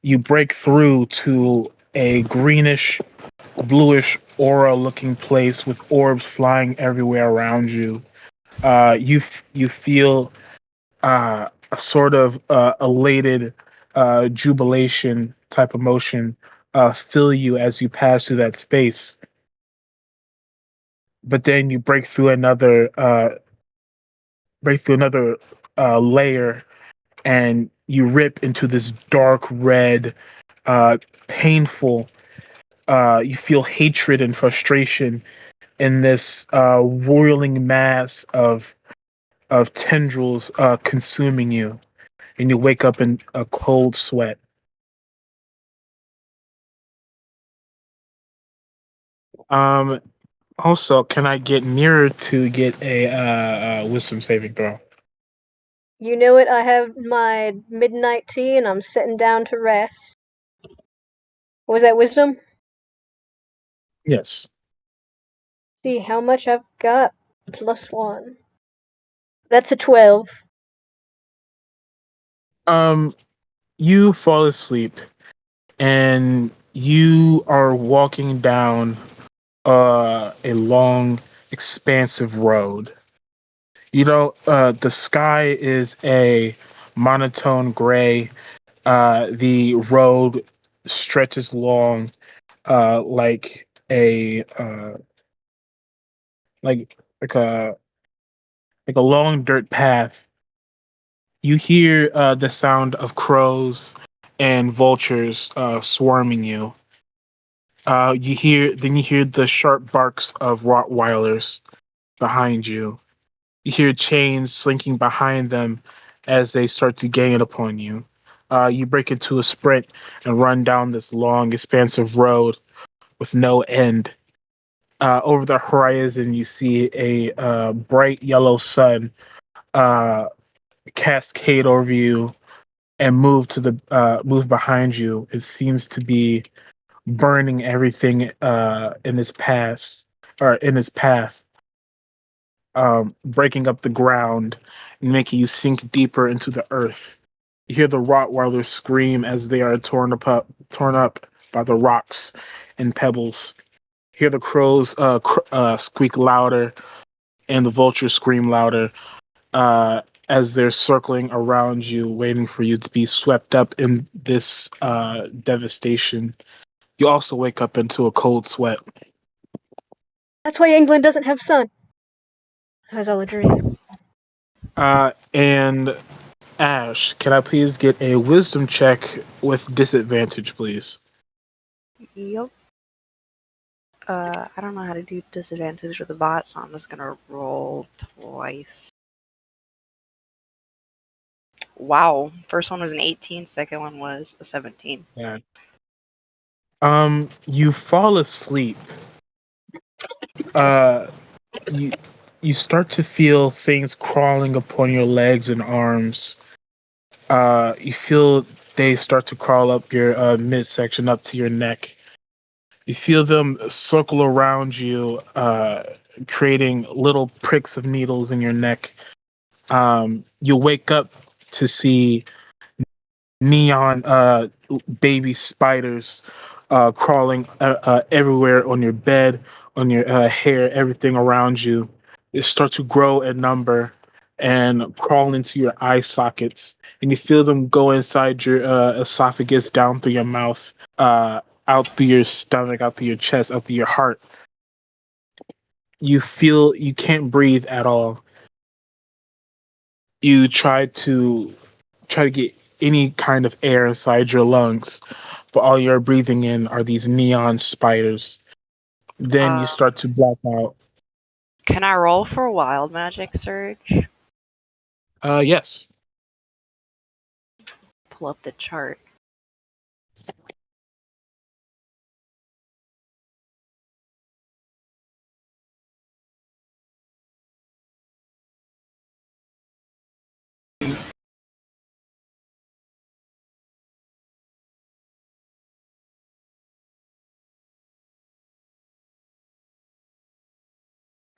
Speaker 3: you break through to a greenish, bluish aura looking place with orbs flying everywhere around you. You feel a sort of elated jubilation type emotion fill you as you pass through that space. But then you break through another layer, and you rip into this dark red, uh, painful. You feel hatred and frustration in this whirling mass of tendrils consuming you, and you wake up in a cold sweat. Um, Also, can I get Mirror to get a wisdom saving throw?
Speaker 2: You know it, I have my midnight tea and I'm sitting down to rest. Was that wisdom?
Speaker 3: Yes.
Speaker 2: See how much I've got. +1. That's a 12.
Speaker 3: Um, you fall asleep, and you are walking down a long, expansive road. The sky is a monotone gray. The road stretches long, like a like like a like a long dirt path. You hear the sound of crows and vultures swarming you. You hear the sharp barks of Rottweilers behind you. You hear chains slinking behind them as they start to gain upon you. You break into a sprint and run down this long, expansive road with no end. Over the horizon, you see a bright yellow sun uh, cascade over you and move behind you. It seems to be burning everything in its path, breaking up the ground and making you sink deeper into the earth. You hear the Rottweilers scream as they are torn up by the rocks and pebbles. You hear the crows squeak louder and the vultures scream louder as they're circling around you, waiting for you to be swept up in this devastation. You also wake up into a cold sweat.
Speaker 2: That's why England doesn't have sun. That was all a dream.
Speaker 3: And Ash, can I please get a wisdom check with disadvantage, please?
Speaker 1: Yep. I don't know how to do disadvantage with the bot, so I'm just gonna roll twice. Wow. First one was an 18, second one was a 17.
Speaker 3: Yeah. You fall asleep. Uh, you you start to feel things crawling upon your legs and arms. You feel they start to crawl up your midsection up to your neck. You feel them circle around you, creating little pricks of needles in your neck. You wake up to see neon baby spiders crawling everywhere on your bed, on your hair, everything around you. They start to grow in number and crawl into your eye sockets, and you feel them go inside your esophagus, down through your mouth, out through your stomach, out through your chest, out through your heart. You feel you can't breathe at all. You try to get any kind of air inside your lungs, but all you're breathing in are these neon spiders. Then you
Speaker 1: Um,
Speaker 3: start to black out.
Speaker 1: can I roll for Wild Magic Surge?
Speaker 3: Yes.
Speaker 1: Pull up the chart.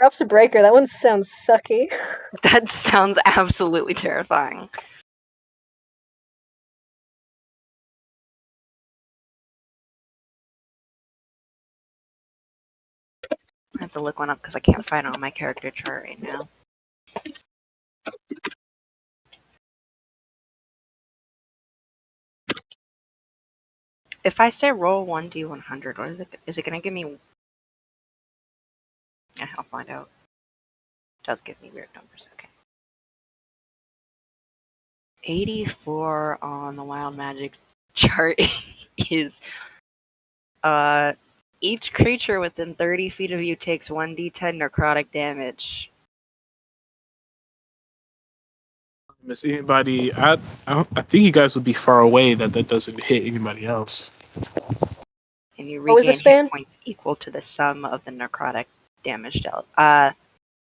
Speaker 2: Drops a breaker. That one sounds sucky.
Speaker 1: That sounds absolutely terrifying. I have to look one up because I can't find it on my character chart right now. If I say roll 1d100, what is it? Is it going to give me? Yeah, I'll find out. It does give me weird numbers. Okay. 84 on the wild magic chart is each creature within 30 feet of you takes 1d10 necrotic damage.
Speaker 3: Miss anybody? I think you guys would be far away that doesn't hit anybody else.
Speaker 1: And you
Speaker 2: What was the
Speaker 1: regain hit
Speaker 2: span?
Speaker 1: points equal to the sum of the necrotic damage dealt.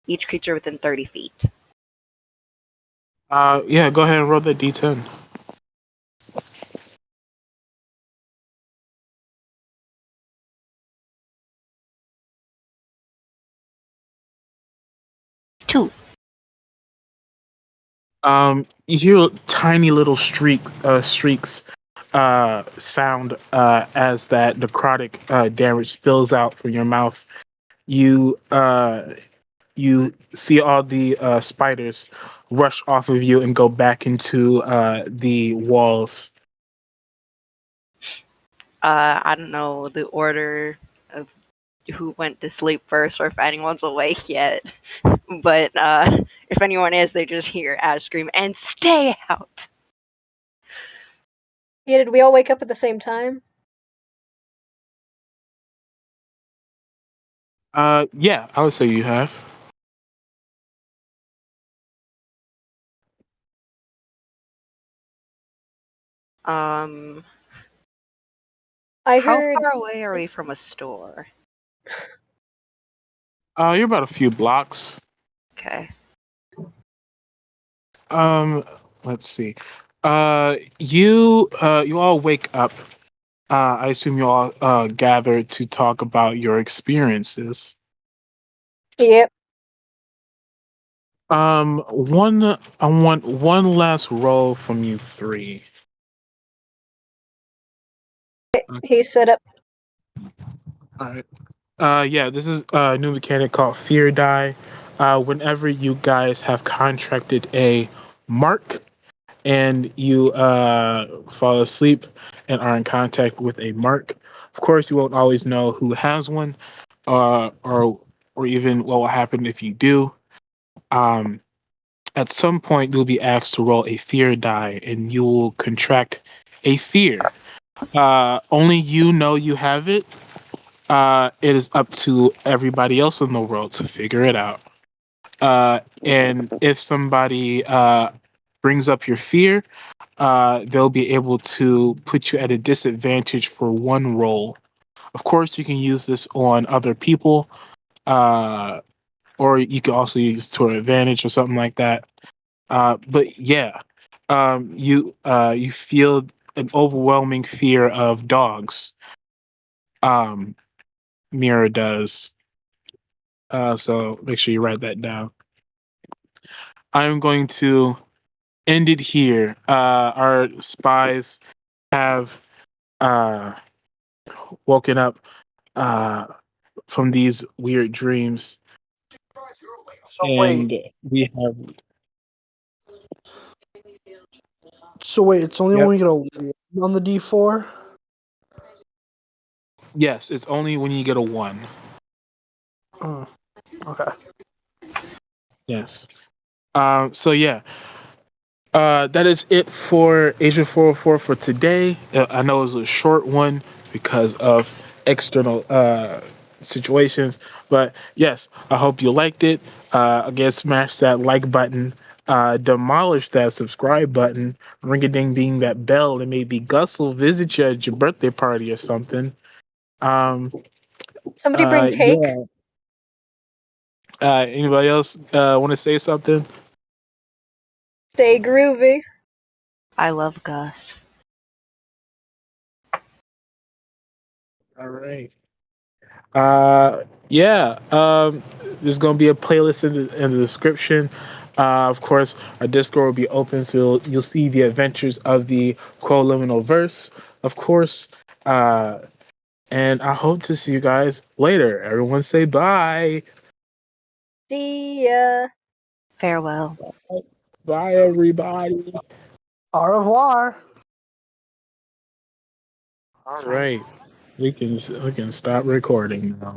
Speaker 1: Each creature within 30 feet.
Speaker 3: Yeah, go ahead and roll that d10.
Speaker 1: Two.
Speaker 3: You hear tiny little streaks sound as that necrotic damage spills out from your mouth. You you see all the spiders rush off of you and go back into the walls.
Speaker 1: I don't know the order of who went to sleep first or if anyone's awake yet. But if anyone is, they just hear Ash scream and stay out.
Speaker 2: Yeah, did we all wake up at the same time?
Speaker 3: Yeah, I would say you have.
Speaker 1: Um,
Speaker 2: I
Speaker 1: how
Speaker 2: heard.
Speaker 1: far away are we from a store?
Speaker 3: You're about a few blocks.
Speaker 1: Okay.
Speaker 3: Um, let's see. You all wake up. I assume you all gathered to talk about your experiences.
Speaker 2: Yep.
Speaker 3: I want one last roll from you three.
Speaker 2: He's set up.
Speaker 3: All right. Yeah, this is a new mechanic called Fear Die. Whenever you guys have contracted a mark and you fall asleep and are in contact with a mark, of course you won't always know who has one, or even what will happen if you do. Um, at some point you'll be asked to roll a fear die, and you will contract a fear. Only you know you have it. It is up to everybody else in the world to figure it out. And if somebody brings up your fear, they'll be able to put you at a disadvantage for one roll. Of course, you can use this on other people, or you can also use it to an advantage or something like that. But yeah, you feel an overwhelming fear of dogs. Um, Mira does. So make sure you write that down. I'm going to end it here. Our spies have uh, woken up from these weird dreams,
Speaker 4: So wait,
Speaker 3: and we have.
Speaker 4: it's only
Speaker 3: Yep.
Speaker 4: when we get a 1 on the D4.
Speaker 3: Yes, it's only when you get a 1.
Speaker 4: Okay.
Speaker 3: Yes. So yeah. That is it for Agent 404 for today. I know it was a short one because of external situations, but yes, I hope you liked it. Again, smash that like button, demolish that subscribe button, ring a ding ding that bell, and maybe Gus will visit you at your birthday party or something. Um,
Speaker 2: Somebody bring cake.
Speaker 3: yeah. Anybody else want to say something?
Speaker 2: Stay groovy.
Speaker 1: I love Gus.
Speaker 3: All right. Yeah. There's gonna be a playlist in the description. Of course, our Discord will be open, so you'll see the adventures of the Quo-Liminal verse. Of course. And I hope to see you guys later. Everyone say bye.
Speaker 2: See ya.
Speaker 1: Farewell.
Speaker 3: Bye, everybody.
Speaker 4: Au revoir.
Speaker 3: All
Speaker 1: Sorry.
Speaker 3: right. We can stop recording now.